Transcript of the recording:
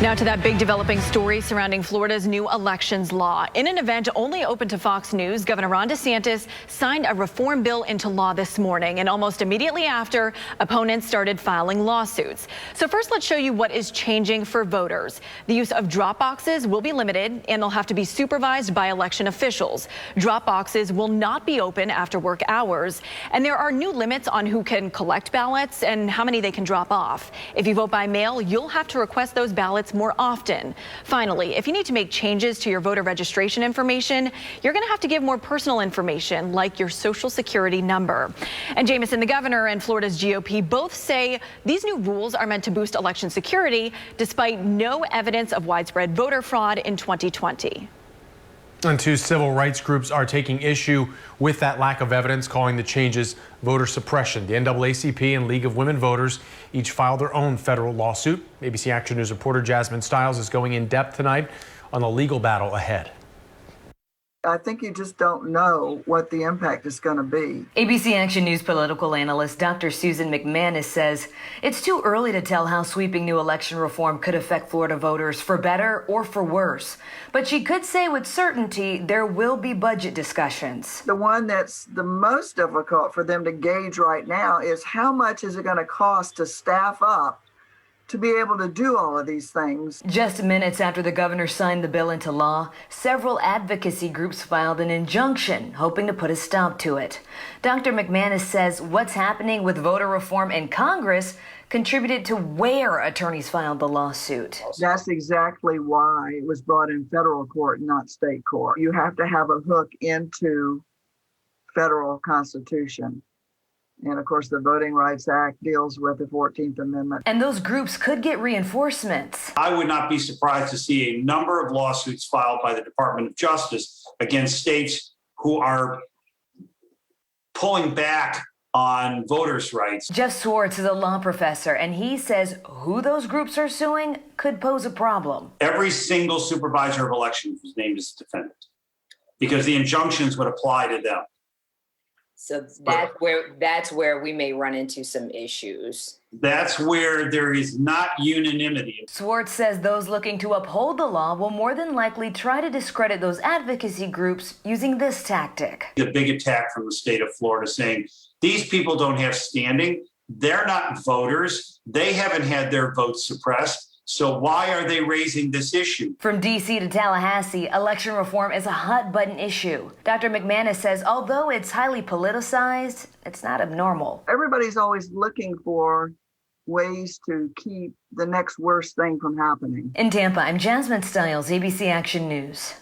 Now to that big developing story surrounding Florida's new elections law. In an event only open to Fox News, Governor Ron DeSantis signed a reform bill into law this morning, and almost immediately after, opponents started filing lawsuits. So first, let's show you what is changing for voters. The use of drop boxes will be limited, and they'll have to be supervised by election officials. Drop boxes will not be open after work hours, and there are new limits on who can collect ballots and how many they can drop off. If you vote by mail, you'll have to request those ballots more often. Finally, if you need to make changes to your voter registration information, you're going to have to give more personal information like your social security number. And Jameson, the governor, and Florida's GOP both say these new rules are meant to boost election security despite no evidence of widespread voter fraud in 2020. And two civil rights groups are taking issue with that lack of evidence, calling the changes voter suppression. The NAACP and League of Women Voters each filed their own federal lawsuit. ABC Action News reporter Jasmine Stiles is going in depth tonight on the legal battle ahead. I think you just don't know what the impact is going to be. ABC Action News political analyst Dr. Susan McManus says it's too early to tell how sweeping new election reform could affect Florida voters for better or for worse. But she could say with certainty there will be budget discussions. The one that's the most difficult for them to gauge right now is how much is it going to cost to staff up to be able to do all of these things. Just minutes after the governor signed the bill into law, several advocacy groups filed an injunction hoping to put a stop to it. Dr. McManus says what's happening with voter reform in Congress contributed to where attorneys filed the lawsuit. That's exactly why it was brought in federal court, not state court. You have to have a hook into federal constitution. And of course, the Voting Rights Act deals with the 14th Amendment. And those groups could get reinforcements. I would not be surprised to see a number of lawsuits filed by the Department of Justice against states who are pulling back on voters' rights. Jeff Swartz is a law professor, and he says who those groups are suing could pose a problem. Every single supervisor of elections was named as a defendant because the injunctions would apply to them. So that's where we may run into some issues. That's where there is not unanimity. Swartz says those looking to uphold the law will more than likely try to discredit those advocacy groups using this tactic. The big attack from the state of Florida saying these people don't have standing. They're not voters. They haven't had their votes suppressed. So why are they raising this issue? From D.C. to Tallahassee, election reform is a hot-button issue. Dr. McManus says although it's highly politicized, it's not abnormal. Everybody's always looking for ways to keep the next worst thing from happening. In Tampa, I'm Jasmine Stiles, ABC Action News.